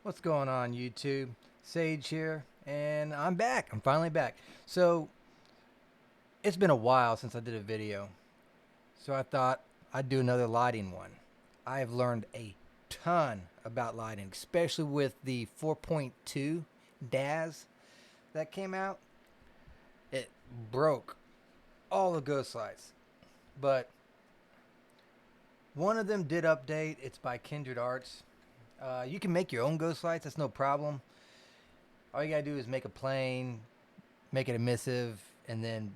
What's going on, YouTube? Sage here, and I'm back. I'm finally back. So, it's been a while since I did a video, so I thought I'd do another lighting one. I have learned a ton about lighting, especially with the 4.2 Daz that came out. It broke all the ghost lights, but one of them did update. It's by Kindred Arts. You can make your own ghost lights, that's no problem. All you gotta do is make a plane, make it emissive, and then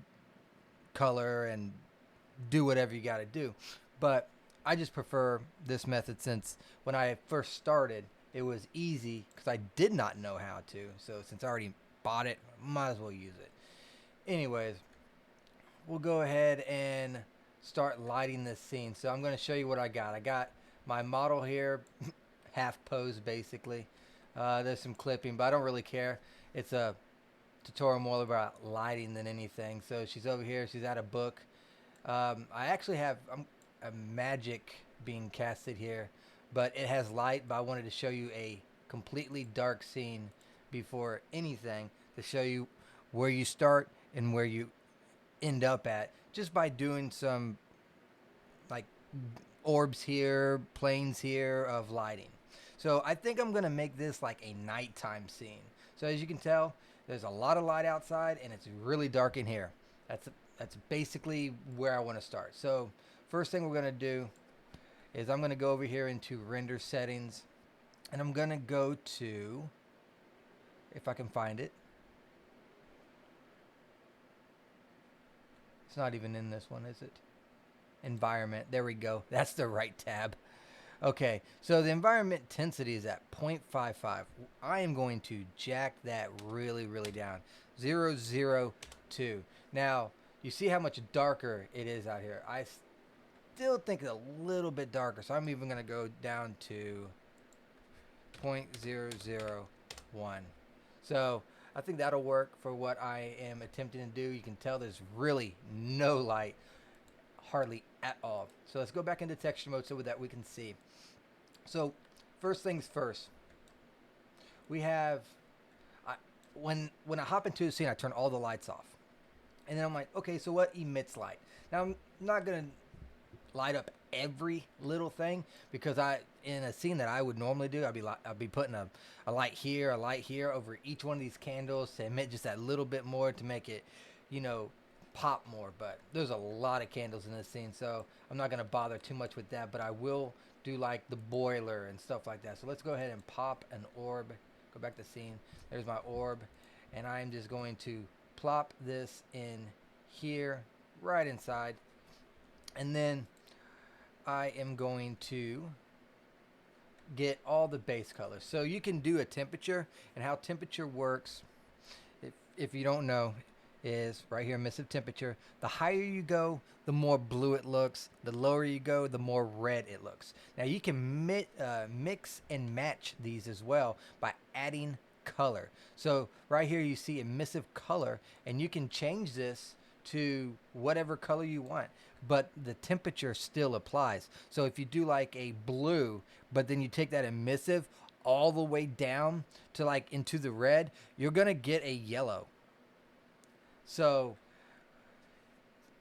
color and do whatever you gotta do. But I just prefer this method since when I first started, it was easy because I did not know how to. So since I already bought it, might as well use it. Anyways, we'll go ahead and start lighting this scene. So I'm going to show you what I got. I got my model here, half posed basically. There's some clipping, but I don't really care. It's a tutorial more about lighting than anything. So she's over here. She's at a book. I actually have a magic being casted here, but it has light. But I wanted to show you a completely dark scene before anything to show you where you start and where you end up at just by doing some like orbs here, planes here of lighting. So I think I'm gonna make this like a nighttime scene. So as you can tell, there's a lot of light outside and it's really dark in here. That's basically where I want to start. So first thing we're gonna do is I'm gonna go over here into render settings, and I'm gonna go to, if I can find it. It's not even in this one, is it? Environment. There we go. That's the right tab. Okay, so the environment intensity is at 0.55. I am going to jack that really, really down. 002. Now, you see how much darker it is out here. I still think it's a little bit darker, so I'm even going to go down to 0.001. So I think that'll work for what I am attempting to do. You can tell there's really no light, hardly at all. So let's go back into texture mode so that we can see. So first things first, we have, when I hop into the scene, I turn all the lights off. And then I'm like, okay, so what emits light? Now I'm not going to light up every little thing, because in a scene that I would normally do, I'd be putting a light here over each one of these candles to emit just that little bit more to make it, pop more. But there's a lot of candles in this scene, so I'm not going to bother too much with that, but I will do like the boiler and stuff like that. So let's go ahead and pop an orb. Go back to scene. There's my orb, and I'm just going to plop this in here right inside, and then I am going to get all the base colors. So you can do a temperature, and how temperature works, if you don't know, is right here, emissive temperature. The higher you go, the more blue it looks. The lower you go, the more red it looks. Now you can mix and match these as well by adding color. So right here you see emissive color, and you can change this to whatever color you want, but the temperature still applies. So if you do like a blue, but then you take that emissive all the way down to like into the red, you're gonna get a yellow. So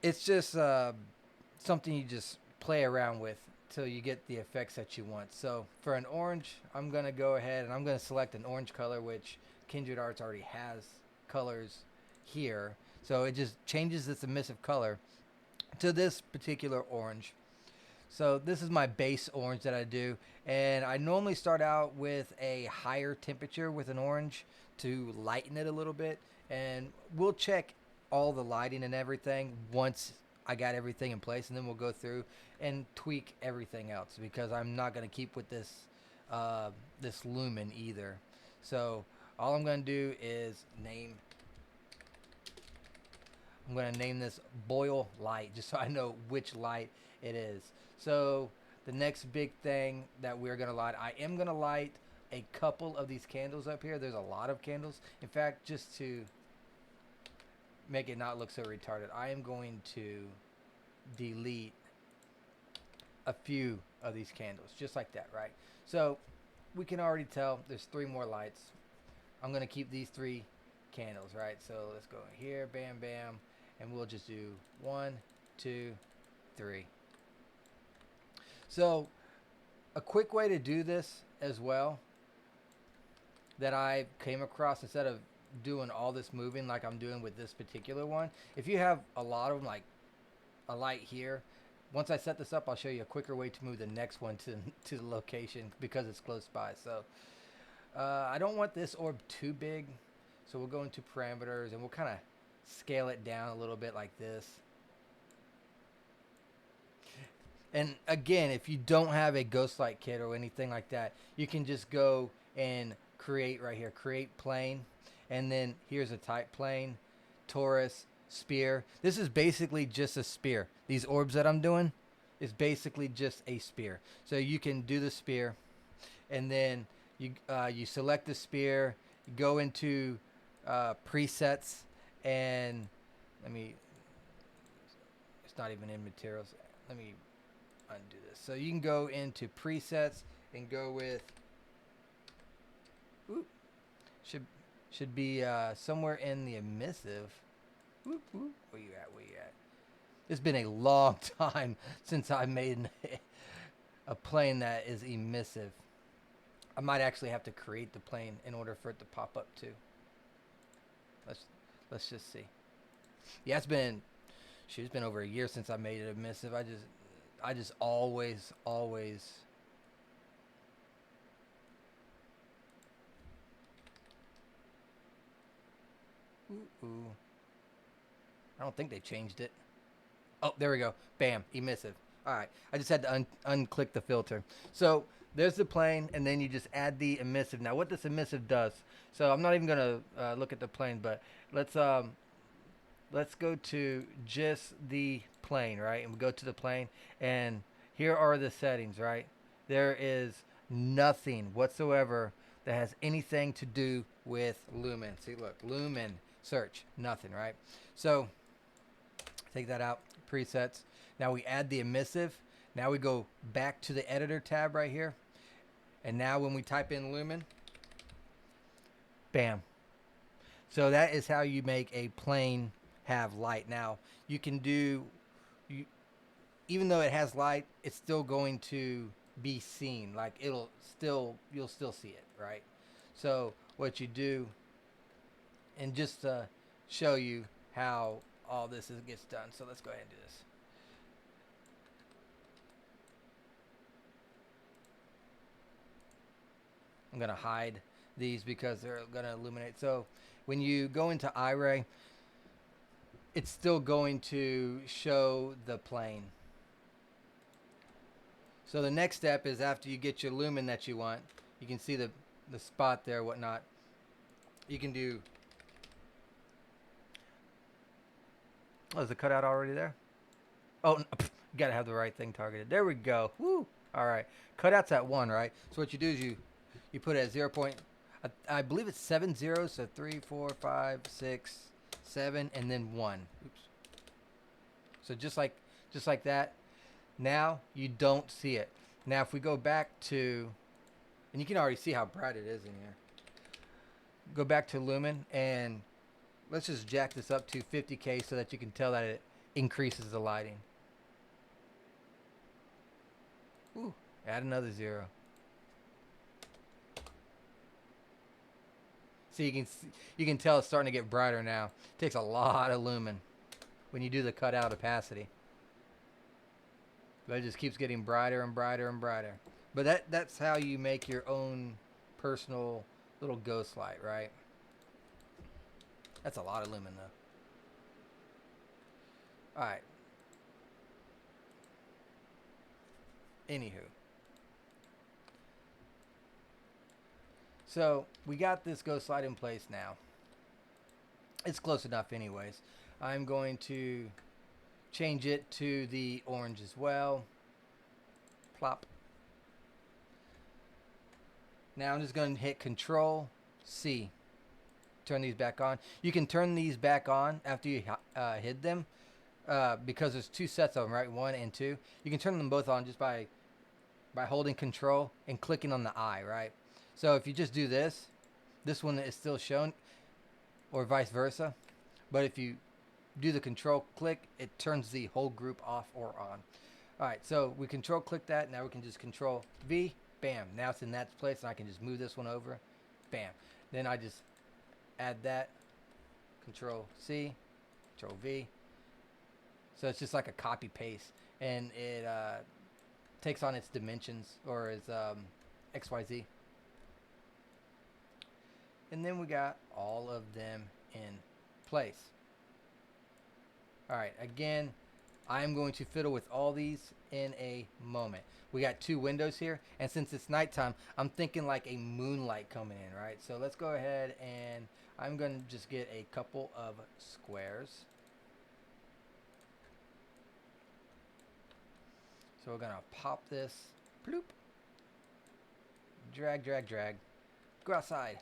it's just something you just play around with till you get the effects that you want. So for an orange, I'm going to go ahead and I'm going to select an orange color, which Kindred Arts already has colors here. So it just changes this emissive color to this particular orange. So this is my base orange that I do, and I normally start out with a higher temperature with an orange to lighten it a little bit, and we'll check all the lighting and everything once I got everything in place, and then we'll go through and tweak everything else, because I'm not going to keep with this this lumen either. So all I'm going to do is I'm going to name this boil light, just so I know which light it is. So the next big thing that we're going to light, I am going to light a couple of these candles up here. There's a lot of candles. In fact, just to make it not look so retarded, I am going to delete a few of these candles, just like that, right? So we can already tell there's 3 more lights. I'm going to keep these 3 candles, right? So let's go here, bam, bam, and we'll just do 1, 2, 3. So a quick way to do this as well that I came across, instead of doing all this moving like I'm doing with this particular one, if you have a lot of them, like a light here, once I set this up, I'll show you a quicker way to move the next one to the location because it's close by. So I don't want this orb too big, so we'll go into parameters and we'll kind of scale it down a little bit like this. And again, if you don't have a ghost light kit or anything like that, you can just go and create right here, create plane, and then here's a type plane, torus, spear. This is basically just a spear. These orbs that I'm doing is basically just a spear. So you can do the spear, and then you select the spear, you go into presets, and it's not even in materials. Let me undo this. So you can go into presets and go with, should be somewhere in the emissive. Where you at? It's been a long time since I made a plane that is emissive. I might actually have to create the plane in order for it to pop up too. Let's just see. Yeah, it's been over a year since I made it emissive. I just always I don't think they changed it. Oh, there we go. Bam, emissive. All right, I just had to unclick the filter. So there's the plane, and then you just add the emissive. Now, what this emissive does, so I'm not even gonna look at the plane, but let's go to just the plane, right? And we go to the plane, and here are the settings, right? There is nothing whatsoever that has anything to do with lumen. See, look, lumen search, nothing, right? So take that out, presets. Now we add the emissive. Now we go back to the editor tab right here. And now when we type in lumen, bam. So that is how you make a plane have light. Now you can do, even though it has light, it's still going to be seen. Like you'll still see it, right? So what you do, and just to show you how all this gets done. So let's go ahead and do this. I'm going to hide these because they're going to illuminate. So when you go into iRay, it's still going to show the plane. So the next step is, after you get your lumen that you want, you can see the spot there, whatnot. You can do, oh, is the cutout already there? Oh, you got to have the right thing targeted. There we go. Woo. All right. Cutout's at 1, right? So what you do is you put it at 0. I believe it's 7 zeros, so 3, 4, 5, 6, 7, and then 1. Oops. So just like that. Now you don't see it. Now if we go back to, and you can already see how bright it is in here. Go back to lumen, and let's just jack this up to 50K so that you can tell that it increases the lighting. Ooh, add another 0. See, you can tell it's starting to get brighter now. It takes a lot of lumen when you do the cutout opacity. But it just keeps getting brighter and brighter and brighter. But that's how you make your own personal little ghost light, right? That's a lot of lumen, though. All right. Anywho. So we got this ghost light in place now. It's close enough anyways. I'm going to change it to the orange as well. Plop. Now I'm just going to hit Control C. Turn these back on. You can turn these back on after you hid them, because there's 2 sets of them, right? 1 and 2. You can turn them both on just by by holding control and clicking on the eye, right? So if you just do this, this one is still shown, or vice versa. But if you do the control click, it turns the whole group off or on. All right, so we control click that. Now we can just control V, bam. Now it's in that place, and I can just move this one over, bam. Then I just add that, control C, control V. So it's just like a copy paste, and it takes on its dimensions, or its XYZ. And then we got all of them in place. All right, again, I'm going to fiddle with all these in a moment. We got 2 windows here, and since it's nighttime, I'm thinking like a moonlight coming in, right? So let's go ahead and I'm going to just get a couple of squares. So we're going to pop this, bloop, drag, drag, drag, go outside.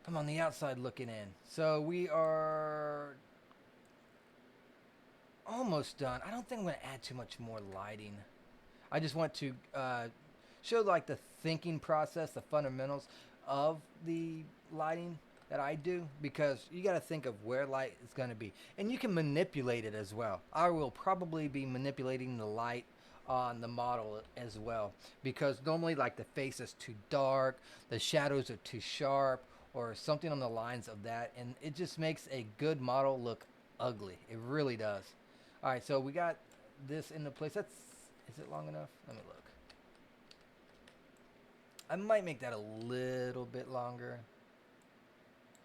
I'm on the outside looking in. So we are almost done. I don't think I'm going to add too much more lighting. I just want to show like the thinking process, the fundamentals of the lighting that I do, because you got to think of where light is going to be, and you can manipulate it as well. I will probably be manipulating the light on the model as well, because normally like the face is too dark, the shadows are too sharp, or something on the lines of that, and it just makes a good model look ugly. It really does. All right, so we got this into place. Is it long enough? Let me look. I might make that a little bit longer.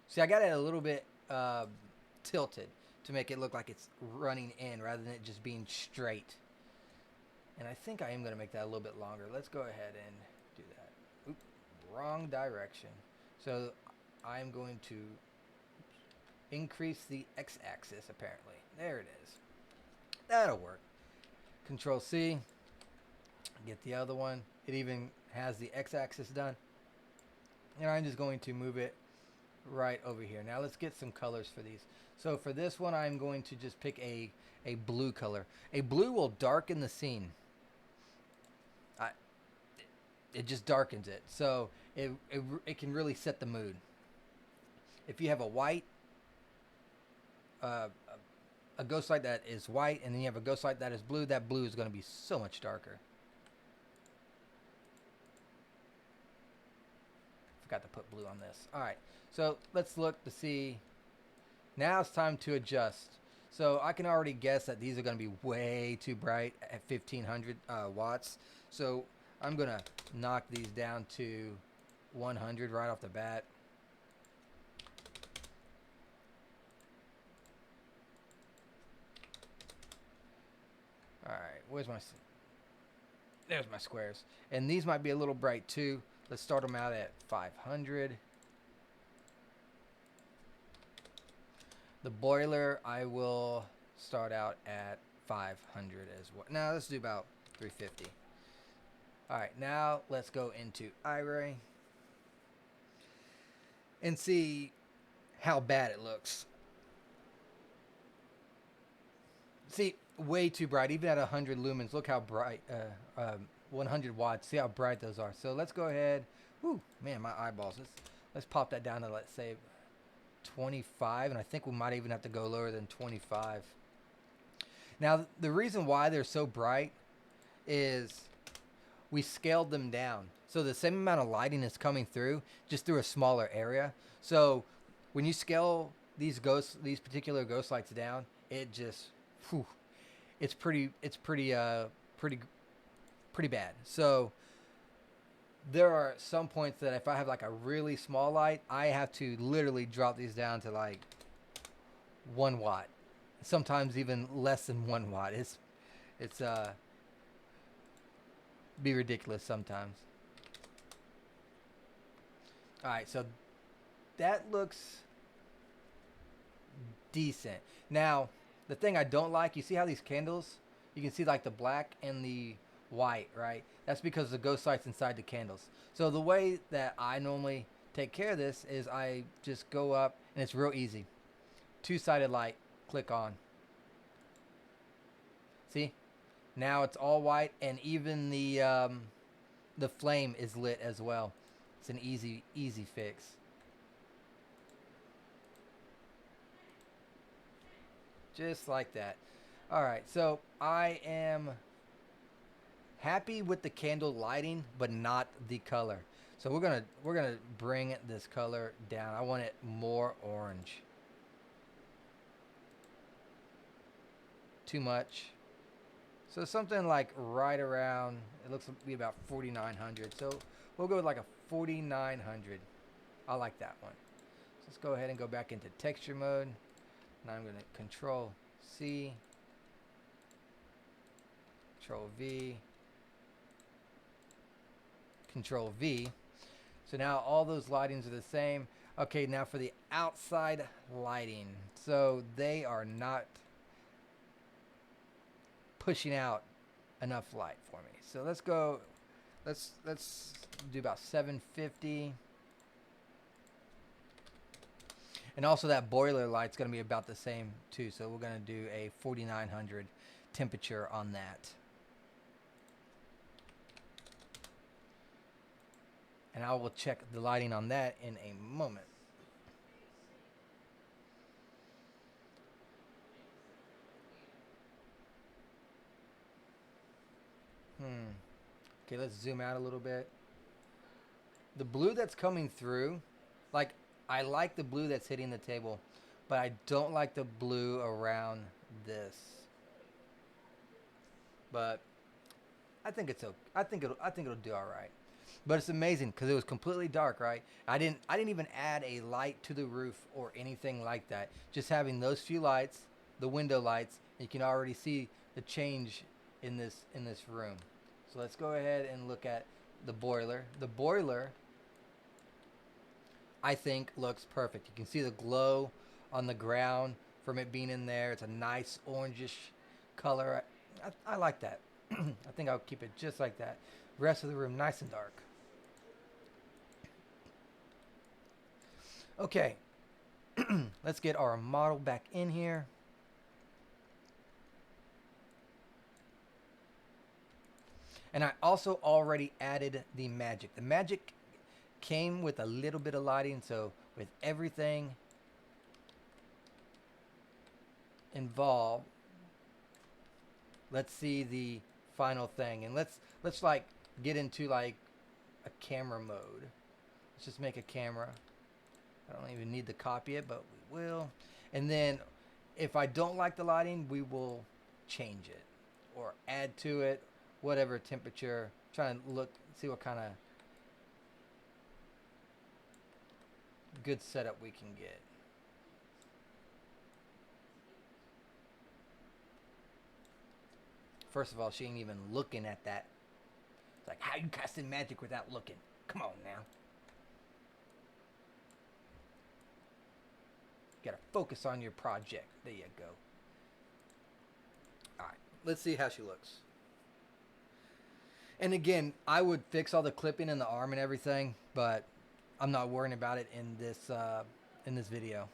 See, I got it a little bit tilted to make it look like it's running in rather than it just being straight. And I think I am going to make that a little bit longer. Let's go ahead and do that. Oop, wrong direction. So I'm going to increase the x-axis, apparently. There it is. That'll work. Control C. Get the other one. It even has the x-axis done. And I'm just going to move it right over here. Now let's get some colors for these. So for this one, I'm going to just pick a blue color. A blue will darken the scene. It just darkens it. So it can really set the mood. If you have a white, a ghost light that is white, and then you have a ghost light that is blue, that blue is going to be so much darker. Forgot to put blue on this. All right, so let's look to see. Now it's time to adjust. So I can already guess that these are going to be way too bright at 1500 watts. So I'm going to knock these down to 100 right off the bat. All right, there's my squares. And these might be a little bright too. Let's start them out at 500. The boiler, I will start out at 500 as well. Now let's do about 350. All right, now let's go into iRay and see how bad it looks. See, way too bright. Even at 100 lumens, look how bright. 100 watts. See how bright those are. So let's go ahead. Whew, man, my eyeballs. Let's pop that down to, let's say, 25, and I think we might even have to go lower than 25. Now, the reason why they're so bright is we scaled them down. So the same amount of lighting is coming through, just through a smaller area. So when you scale these particular ghost lights down, it just, whew, it's pretty bad. So there are some points that if I have like a really small light, I have to literally drop these down to like 1 watt. Sometimes even less than 1 watt. It's be ridiculous sometimes. All right, so that looks decent. Now, the thing I don't like, you see how these candles, you can see like the black and the white, right? That's because the ghost light's inside the candles. So the way that I normally take care of this is I just go up, and it's real easy. 2-sided light, click on. See? Now it's all white, and even the flame is lit as well. It's an easy fix. Just like that. All right, so I am happy with the candle lighting, but not the color. So we're gonna bring this color down. I want it more orange. Too much. So something like right around. It looks to be about 4,900. So we'll go with like a 4,900. I like that one. So let's go ahead and go back into texture mode. Now I'm gonna Control C, Control V, Control V. So now all those lightings are the same. Okay, now for the outside lighting. So they are not pushing out enough light for me. So let's go, let's do about 750. And also that boiler light's going to be about the same too. So we're going to do a 4,900 temperature on that. And I will check the lighting on that in a moment. Okay, let's zoom out a little bit. The blue that's coming through, like, I like the blue that's hitting the table, but I don't like the blue around this. But I think it's okay. I think it'll do all right. But it's amazing because it was completely dark, right? I didn't even add a light to the roof or anything like that. Just having those few lights, the window lights, you can already see the change in this room. So let's go ahead and look at the boiler. The boiler, I think, looks perfect. You can see the glow on the ground from it being in there. It's a nice orangish color. I like that. I think I'll keep it just like that. Rest of the room nice and dark. Okay, let's get our model back in here. And I also already added the magic. The magic came with a little bit of lighting, so with everything involved, let's see the final thing. And let's like get into like a camera mode. Let's just make a camera. I don't even need to copy it, but we will. And then if I don't like the lighting, we will change it or add to it, whatever temperature. Try and look, see what kind of good setup we can get. First of all, she ain't even looking at that. It's like, how you casting magic without looking? Come on now. You gotta focus on your project. There you go. Alright, let's see how she looks. And again, I would fix all the clipping in the arm and everything, but I'm not worrying about it in this video.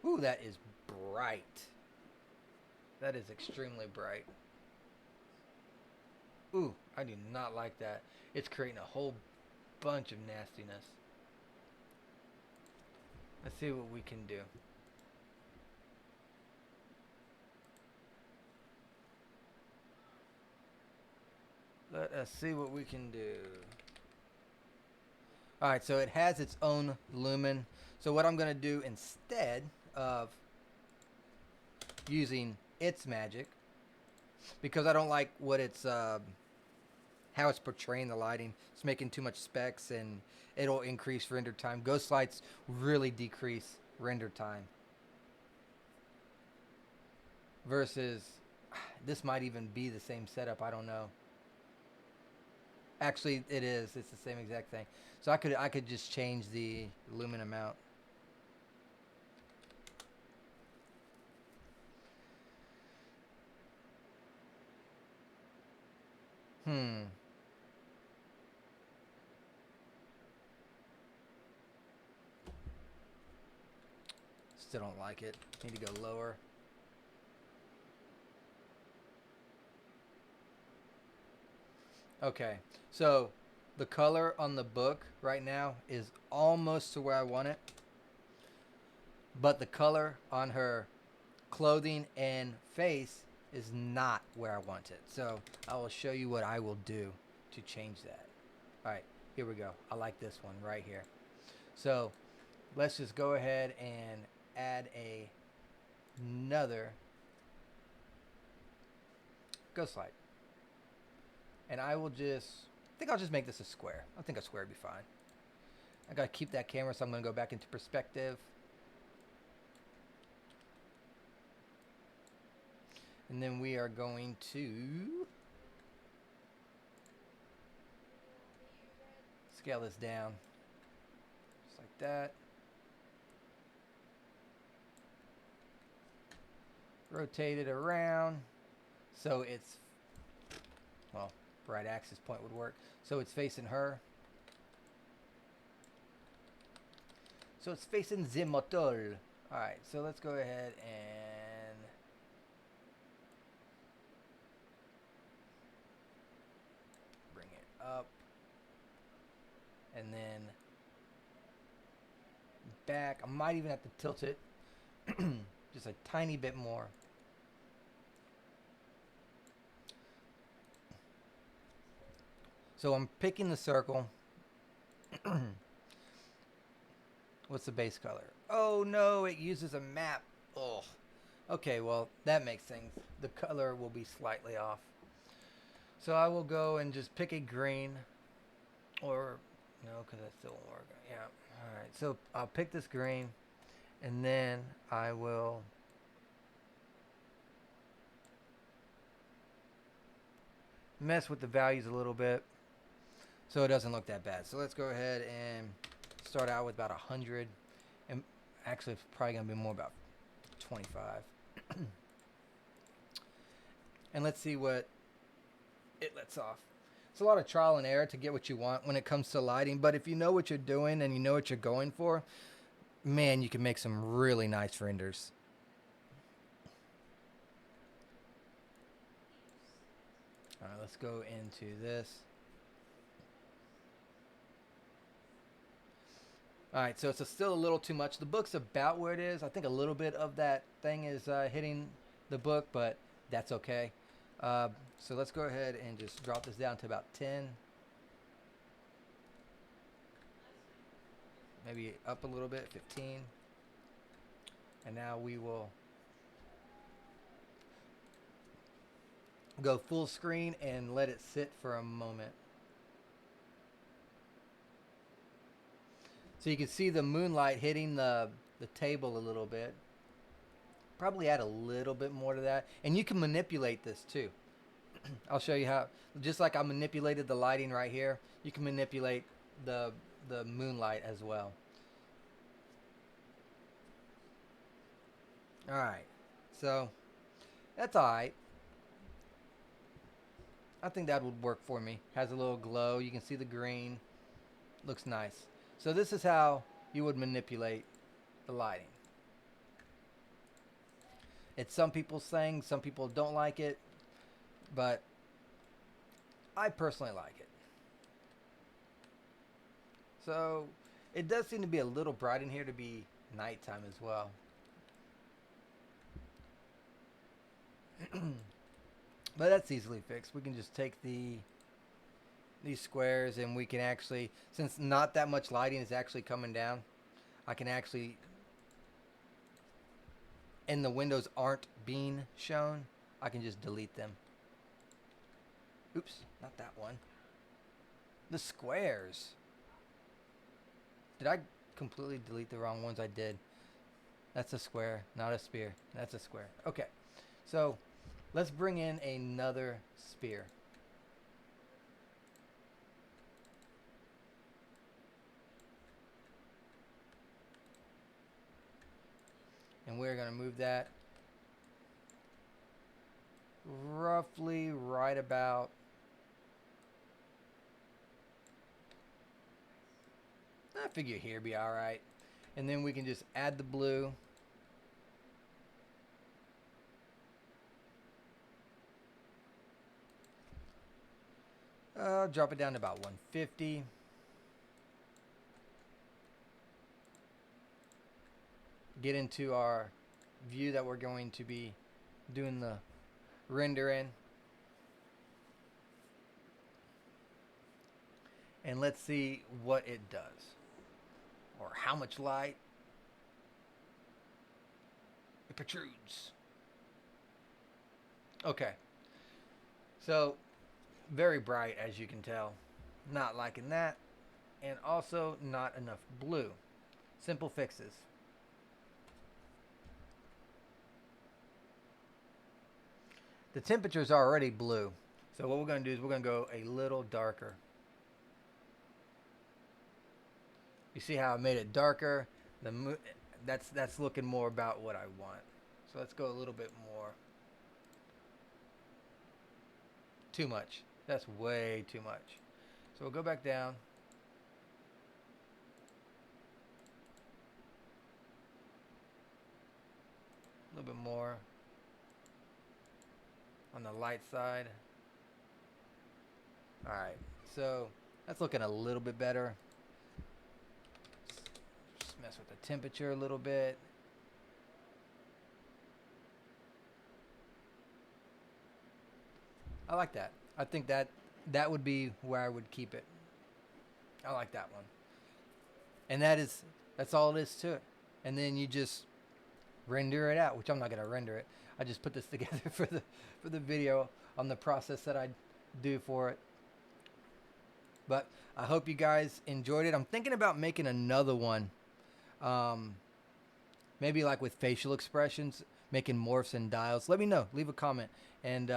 Ooh, that is bright. That is extremely bright. Ooh, I do not like that. It's creating a whole bunch of nastiness. Let's see what we can do. Let us see what we can do. Alright, so it has its own lumen. So what I'm going to do instead of using its magic, because I don't like what it's how it's portraying the lighting. It's making too much specs and it'll increase render time. Ghost lights really decrease render time. Versus, this might even be the same setup, I don't know. Actually, it is. It's the same exact thing. So I could just change the lumen amount. Still don't like it. Need to go lower. Okay, so the color on the book right now is almost to where I want it, but the color on her clothing and face is not where I want it. So I will show you what I will do to change that. All right, here we go. I like this one right here. So let's just go ahead and add another ghost light. And I will just, I think I'll just make this a square. I think a square would be fine. I gotta keep that camera, so I'm gonna go back into perspective. And then we are going to scale this down, just like that. Rotate it around so it's, well, right axis point would work. So it's facing her. So it's facing the motor. Alright, so let's go ahead and bring it up. And then back. I might even have to tilt it just a tiny bit more. So I'm picking the circle. What's the base color? Oh no, it uses a map. Oh. Okay, well, that makes things. The color will be slightly off. So I will go and just pick a green. Or, no, because that still won't work. Yeah. Alright, so I'll pick this green. And then I will mess with the values a little bit, so it doesn't look that bad. So let's go ahead and start out with about 100, and actually it's probably gonna be more, about 25. And let's see what it lets off. It's a lot of trial and error to get what you want when it comes to lighting, but if you know what you're doing and you know what you're going for, man, you can make some really nice renders. All right, let's go into this. Alright, so it's still a little too much. The book's about where it is. I think a little bit of that thing is hitting the book, but that's okay. So let's go ahead and just drop this down to about 10. Maybe up a little bit, 15. And now we will go full screen and let it sit for a moment. So you can see the moonlight hitting the table a little bit. Probably add a little bit more to that. And you can manipulate this too. I'll show you how. Just like I manipulated the lighting right here, you can manipulate the moonlight as well. Alright. So that's alright. I think that would work for me. Has a little glow. You can see the green. Looks nice. So this is how you would manipulate the lighting. It's some people's thing. Some people don't like it. But I personally like it. So it does seem to be a little bright in here to be nighttime as well. But that's easily fixed. We can just take these squares and we can actually, since not that much lighting is actually coming down, I can actually, and the windows aren't being shown, I can just delete them. Oops, not that one. The squares. Did I completely delete the wrong ones? I did. That's a square, not a spear. That's a square. Okay, so let's bring in another spear. And we're going to move that roughly right about I figure here be alright. And then we can just add the blue Drop it down to about 150. Get into our view that we're going to be doing the render in. And let's see what it does. Or how much light it protrudes. Okay. So, very bright as you can tell. Not liking that. And also not enough blue. Simple fixes. The temperatures are already blue. So what we're going to do is we're going to go a little darker. You see how I made it darker? That's looking more about what I want. So let's go a little bit more. Too much. That's way too much. So we'll go back down. A little bit more on the light side. Alright, so that's looking a little bit better. Just mess with the temperature a little bit. I like that. I think that would be where I would keep it. I like that one. And that's all it is to it. And then you just render it out, which I'm not going to render it. I just put this together for the video on the process that I do for it. But I hope you guys enjoyed it. I'm thinking about making another one. Maybe like with facial expressions, making morphs and dials. Let me know. Leave a comment and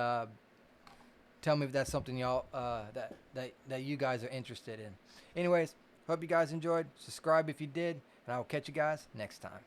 tell me if that's something y'all that you guys are interested in. Anyways, hope you guys enjoyed. Subscribe if you did, and I will catch you guys next time.